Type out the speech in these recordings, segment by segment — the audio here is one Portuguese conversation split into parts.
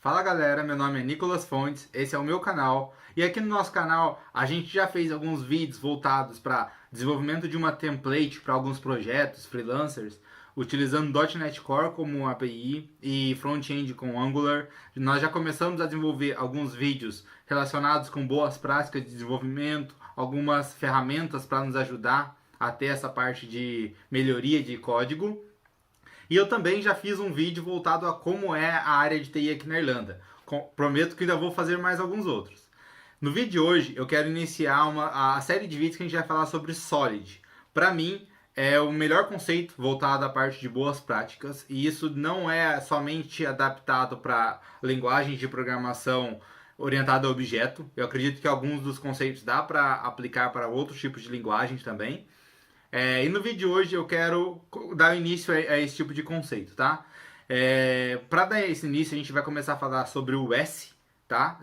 Fala galera, meu nome é Nicolas Fontes, esse é o meu canal e aqui no nosso canal a gente já fez alguns vídeos voltados para desenvolvimento de uma template para alguns projetos, freelancers, utilizando .NET Core como API e front-end com Angular. Nós já começamos a desenvolver alguns vídeos relacionados com boas práticas de desenvolvimento, algumas ferramentas para nos ajudar a ter essa parte de melhoria de código. E eu também já fiz um vídeo voltado a como é a área de TI aqui na Irlanda. Prometo que ainda vou fazer mais alguns outros. No vídeo de hoje eu quero iniciar a série de vídeos que a gente vai falar sobre Solid. Para mim é o melhor conceito voltado à parte de boas práticas, e isso não é somente adaptado para linguagens de programação orientada a objeto. Eu acredito que alguns dos conceitos dá para aplicar para outros tipos de linguagens também. E no vídeo de hoje eu quero dar início a esse tipo de conceito, tá? Para dar esse início a gente vai começar a falar sobre o S, tá?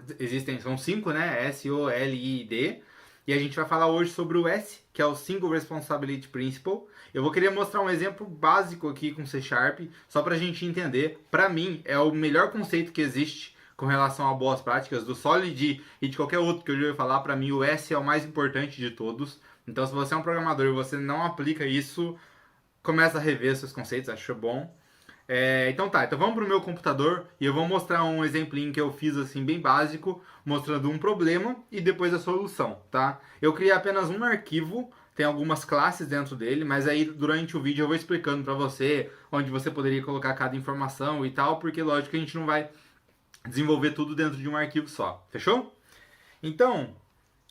São 5, né? S, O, L, I, D. E a gente vai falar hoje sobre o S, que é o Single Responsibility Principle. Eu vou querer mostrar um exemplo básico aqui com C Sharp, só para a gente entender. Para mim é o melhor conceito que existe com relação a boas práticas do Solid e de qualquer outro que eu já ia falar. Para mim o S é o mais importante de todos. Então, se você é um programador e você não aplica isso, começa a rever seus conceitos, acho bom. Então vamos para o meu computador e eu vou mostrar um exemplinho que eu fiz assim bem básico, mostrando um problema e depois a solução, tá? Eu criei apenas um arquivo, tem algumas classes dentro dele, mas aí durante o vídeo eu vou explicando para você onde você poderia colocar cada informação e tal, porque lógico que a gente não vai desenvolver tudo dentro de um arquivo só, fechou? Então,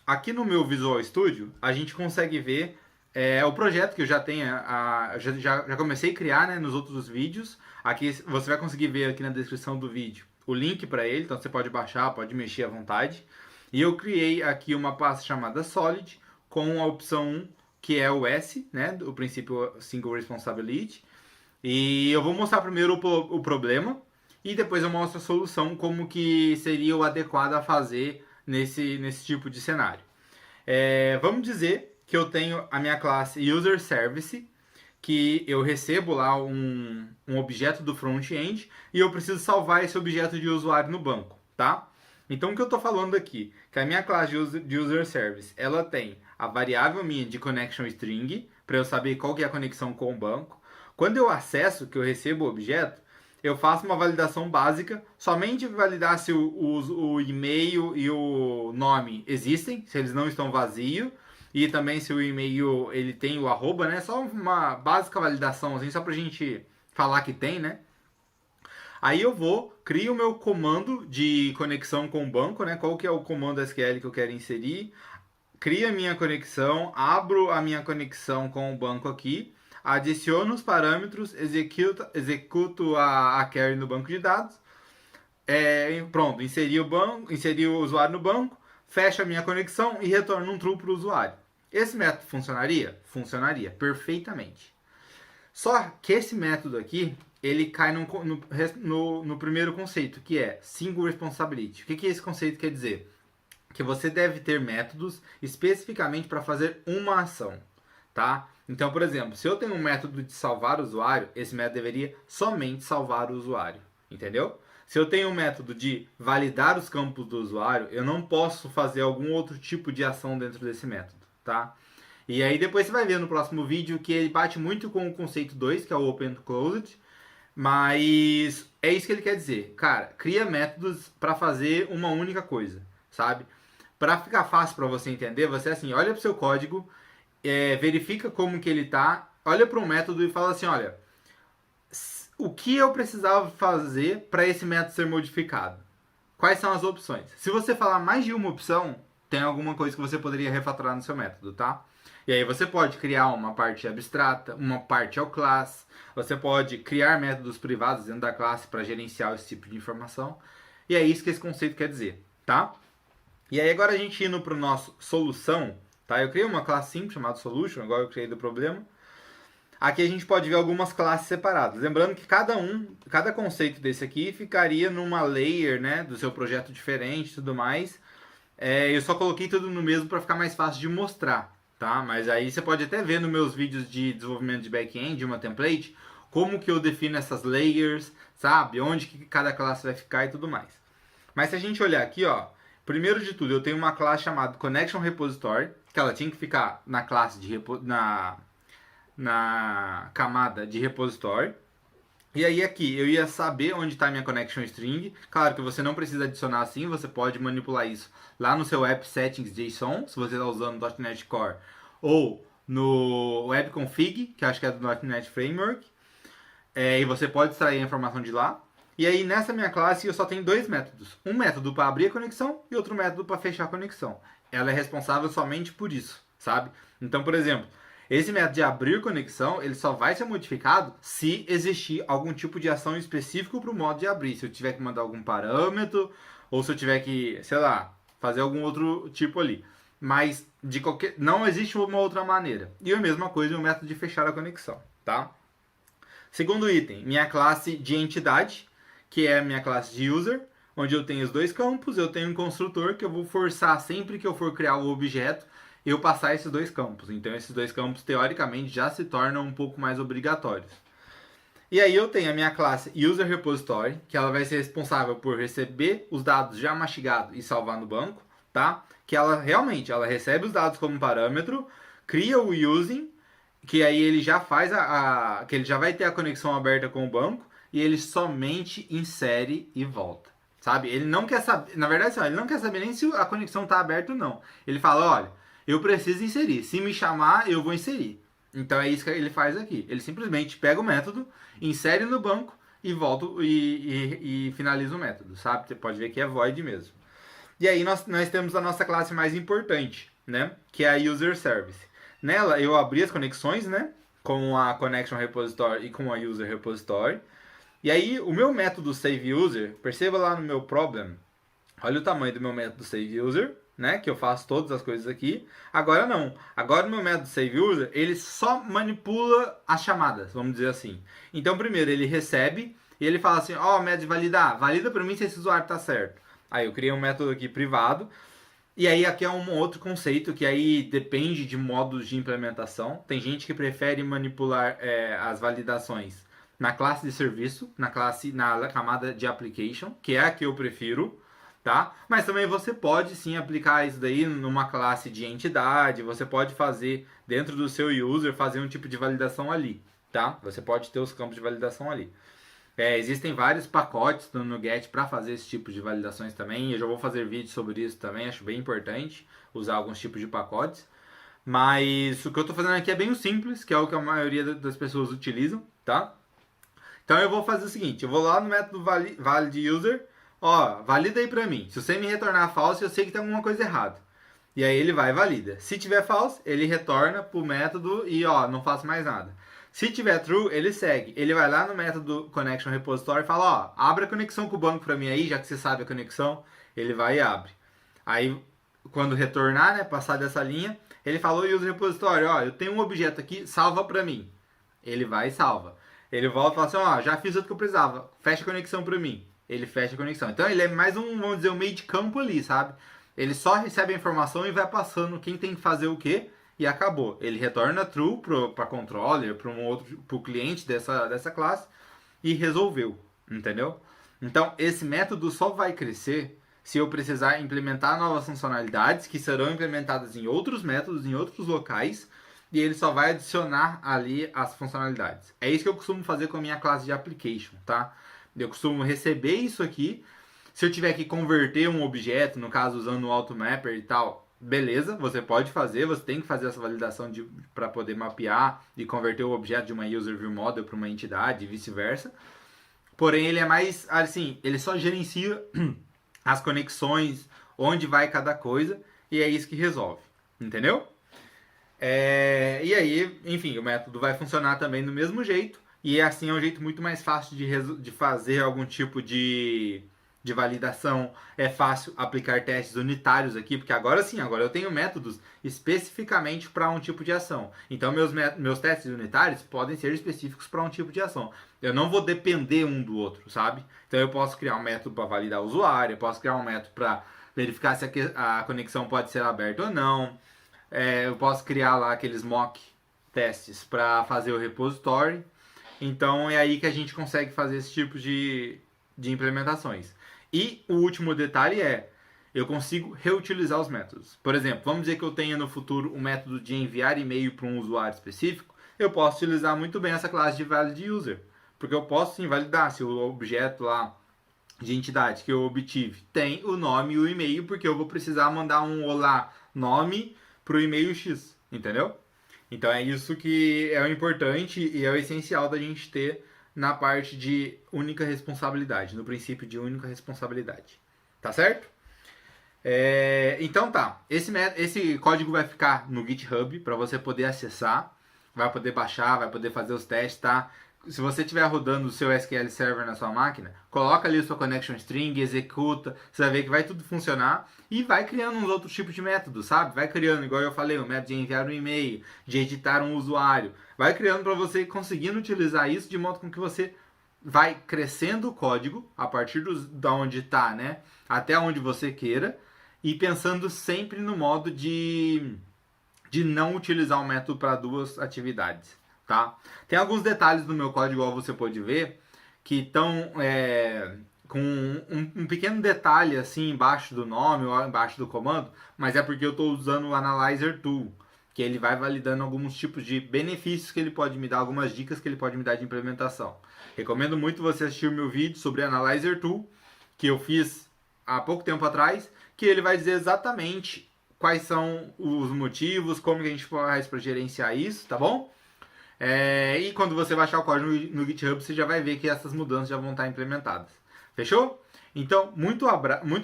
aqui no meu Visual Studio, a gente consegue ver o projeto que eu já tenho, já comecei a criar, né, nos outros vídeos. Aqui você vai conseguir ver aqui na descrição do vídeo o link para ele, então você pode baixar, pode mexer à vontade. E eu criei aqui uma pasta chamada Solid, com a opção 1, que é o S, né, o princípio Single Responsibility. E eu vou mostrar primeiro o problema, e depois eu mostro a solução, como que seria o adequado a fazer nesse tipo de cenário. Vamos dizer que eu tenho a minha classe User Service, que eu recebo lá um objeto do front-end e eu preciso salvar esse objeto de usuário no banco, tá? Então o que eu estou falando aqui, que a minha classe de User Service, ela tem a variável minha de Connection String, para eu saber qual que é a conexão com o banco. Quando eu acesso, que eu recebo o objeto, eu faço uma validação básica, somente validar se o e-mail e o nome existem, se eles não estão vazios, e também se o e-mail ele tem o arroba, né? Só uma básica validação, assim, só pra gente falar que tem, né? Aí eu crio o meu comando de conexão com o banco, né? Qual que é o comando SQL que eu quero inserir? Crio a minha conexão, abro a minha conexão com o banco aqui, adiciono os parâmetros, executo a query no banco de dados, pronto, inseri o usuário no banco, fecho a minha conexão e retorno um true para o usuário. Esse método funcionaria? Funcionaria perfeitamente. Só que esse método aqui, ele cai no primeiro conceito, que é Single Responsibility. O que esse conceito quer dizer? Que você deve ter métodos especificamente para fazer uma ação, tá? Então, por exemplo, se eu tenho um método de salvar o usuário, esse método deveria somente salvar o usuário, entendeu? Se eu tenho um método de validar os campos do usuário, eu não posso fazer algum outro tipo de ação dentro desse método, tá? E aí depois você vai ver no próximo vídeo que ele bate muito com o conceito 2, que é o Open Closed, mas é isso que ele quer dizer. Cara, cria métodos para fazer uma única coisa, sabe? Para ficar fácil para você entender, você assim, olha para o seu código, verifica como que ele tá, olha para um método e fala assim, olha, o que eu precisava fazer para esse método ser modificado? Quais são as opções? Se você falar mais de uma opção, tem alguma coisa que você poderia refatorar no seu método, tá? E aí você pode criar uma parte abstrata, uma parte ao class, você pode criar métodos privados dentro da classe para gerenciar esse tipo de informação. E é isso que esse conceito quer dizer, tá? E aí agora a gente indo para o nosso solução, tá? Eu criei uma classe simples chamada Solution, agora eu criei do problema. Aqui a gente pode ver algumas classes separadas. Lembrando que cada conceito desse aqui ficaria numa layer, né, do seu projeto diferente e tudo mais. Eu só coloquei tudo no mesmo para ficar mais fácil de mostrar, tá? Mas aí você pode até ver nos meus vídeos de desenvolvimento de back-end, de uma template, como que eu defino essas layers, sabe? Onde que cada classe vai ficar e tudo mais. Mas se a gente olhar aqui, ó, primeiro de tudo, eu tenho uma classe chamada Connection Repository, que ela tinha que ficar na classe de na camada de repositório. E aí aqui eu ia saber onde está minha connection string. Claro que você não precisa adicionar assim, você pode manipular isso lá no seu app settings JSON, se você está usando .NET Core, ou no web config, que acho que é do .NET Framework. E você pode extrair a informação de lá. E aí nessa minha classe eu só tenho dois métodos. Um método para abrir a conexão e outro método para fechar a conexão. Ela é responsável somente por isso, sabe? Então, por exemplo, esse método de abrir conexão, ele só vai ser modificado se existir algum tipo de ação específico para o modo de abrir. Se eu tiver que mandar algum parâmetro, ou se eu tiver que, sei lá, fazer algum outro tipo ali. Mas não existe uma outra maneira. E a mesma coisa no método de fechar a conexão, tá? Segundo item, minha classe de entidade, que é a minha classe de user, onde eu tenho os dois campos, eu tenho um construtor que eu vou forçar sempre que eu for criar o objeto, eu passar esses dois campos. Então esses dois campos, teoricamente, já se tornam um pouco mais obrigatórios. E aí eu tenho a minha classe User Repository, que ela vai ser responsável por receber os dados já mastigados e salvar no banco, tá? Que ela realmente, ela recebe os dados como parâmetro, cria o using, que aí ele já faz que ele já vai ter a conexão aberta com o banco, e ele somente insere e volta. Sabe? Ele não quer saber, na verdade, assim, ele não quer saber nem se a conexão está aberta ou não. Ele fala, olha, eu preciso inserir. Se me chamar, eu vou inserir. Então é isso que ele faz aqui. Ele simplesmente pega o método, insere no banco e volta e finaliza o método, sabe? Você pode ver que é void mesmo. E aí nós temos a nossa classe mais importante, né? Que é a User Service. Nela eu abri as conexões, né? Com a Connection Repository e com a User Repository. E aí o meu método SaveUser, perceba lá no meu problem, olha o tamanho do meu método SaveUser, né? Que eu faço todas as coisas aqui. Agora não. Agora o meu método SaveUser, ele só manipula as chamadas, vamos dizer assim. Então primeiro ele recebe e ele fala assim, ó, método de validar, valida para mim se esse usuário tá certo. Aí eu criei um método aqui privado. E aí aqui é um outro conceito que aí depende de modos de implementação. Tem gente que prefere manipular as validações na classe de serviço, na camada de application, que é a que eu prefiro, tá? Mas também você pode sim aplicar isso daí numa classe de entidade, você pode fazer dentro do seu user, fazer um tipo de validação ali, tá? Você pode ter os campos de validação ali. Existem vários pacotes no NuGet para fazer esse tipo de validações também. Eu já vou fazer vídeo sobre isso também, acho bem importante usar alguns tipos de pacotes. Mas o que eu estou fazendo aqui é bem simples, que é o que a maioria das pessoas utilizam, tá? Então eu vou fazer o seguinte, eu vou lá no método validUser, ó, valida aí para mim. Se você me retornar false, eu sei que tem alguma coisa errada. E aí ele vai e valida. Se tiver false, ele retorna pro método e ó, não faço mais nada. Se tiver true, ele segue. Ele vai lá no método Connection Repository e fala, ó, abre a conexão com o banco para mim aí, já que você sabe a conexão, ele vai e abre. Aí, quando retornar, né, passar dessa linha, ele falou User Repository, ó, eu tenho um objeto aqui, salva para mim. Ele vai e salva. Ele volta e fala assim, ó, já fiz o que eu precisava, fecha a conexão para mim. Ele fecha a conexão. Então ele é mais vamos dizer, um meio de campo ali, sabe? Ele só recebe a informação e vai passando quem tem que fazer o quê e acabou. Ele retorna true para controller, para o cliente dessa classe e resolveu, entendeu? Então esse método só vai crescer se eu precisar implementar novas funcionalidades que serão implementadas em outros métodos, em outros locais, e ele só vai adicionar ali as funcionalidades. É isso que eu costumo fazer com a minha classe de application, tá? Eu costumo receber isso aqui. Se eu tiver que converter um objeto, no caso usando o AutoMapper e tal, beleza, você pode fazer, você tem que fazer essa validação para poder mapear e converter o objeto de uma User View Model para uma entidade e vice-versa. Porém, ele é mais, assim, ele só gerencia as conexões, onde vai cada coisa, e é isso que resolve, entendeu? E aí, enfim, o método vai funcionar também do mesmo jeito, e assim é um jeito muito mais fácil de fazer algum tipo de validação. É fácil aplicar testes unitários aqui, porque agora sim, agora eu tenho métodos especificamente para um tipo de ação. Então meus testes unitários podem ser específicos para um tipo de ação. Eu não vou depender um do outro, sabe? Então eu posso criar um método para validar o usuário, eu posso criar um método para verificar se a conexão pode ser aberta ou não. Eu posso criar lá aqueles mock testes para fazer o repository. Então é aí que a gente consegue fazer esse tipo de implementações. E o último detalhe é, eu consigo reutilizar os métodos. Por exemplo, vamos dizer que eu tenha no futuro um método de enviar e-mail para um usuário específico, eu posso utilizar muito bem essa classe de valid user, porque eu posso sim validar se o objeto lá de entidade que eu obtive tem o nome e o e-mail, porque eu vou precisar mandar um olá nome para o e-mail X, entendeu? Então é isso que é o importante e é o essencial da gente ter na parte de única responsabilidade, no princípio de única responsabilidade. Tá certo? Então tá, esse código vai ficar no GitHub para você poder acessar, vai poder baixar, vai poder fazer os testes, tá? Se você estiver rodando o seu SQL Server na sua máquina, coloca ali a sua connection string, executa, você vai ver que vai tudo funcionar e vai criando uns outros tipos de métodos, sabe? Vai criando, igual eu falei, o método de enviar um e-mail, de editar um usuário, vai criando para você conseguindo utilizar isso de modo com que você vai crescendo o código a partir da onde está, né? Até onde você queira e pensando sempre no modo de não utilizar o método para duas atividades, tá? Tem alguns detalhes no meu código, igual você pode ver, que estão com um pequeno detalhe assim embaixo do nome ou embaixo do comando, mas é porque eu estou usando o Analyzer Tool, que ele vai validando alguns tipos de benefícios que ele pode me dar, algumas dicas que ele pode me dar de implementação. Recomendo muito você assistir o meu vídeo sobre Analyzer Tool, que eu fiz há pouco tempo atrás, que ele vai dizer exatamente quais são os motivos, como que a gente faz para gerenciar isso, tá bom? E quando você baixar o código no GitHub, você já vai ver que essas mudanças já vão estar implementadas. Fechou? Então, muito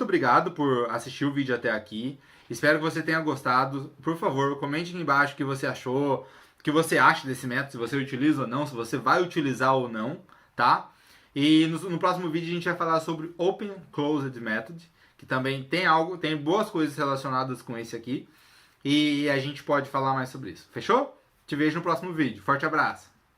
obrigado por assistir o vídeo até aqui. Espero que você tenha gostado. Por favor, comente aqui embaixo o que você achou, o que você acha desse método, se você utiliza ou não, se você vai utilizar ou não, tá? E no próximo vídeo a gente vai falar sobre Open Closed Method, que também tem boas coisas relacionadas com esse aqui. E a gente pode falar mais sobre isso. Fechou? Te vejo no próximo vídeo. Forte abraço!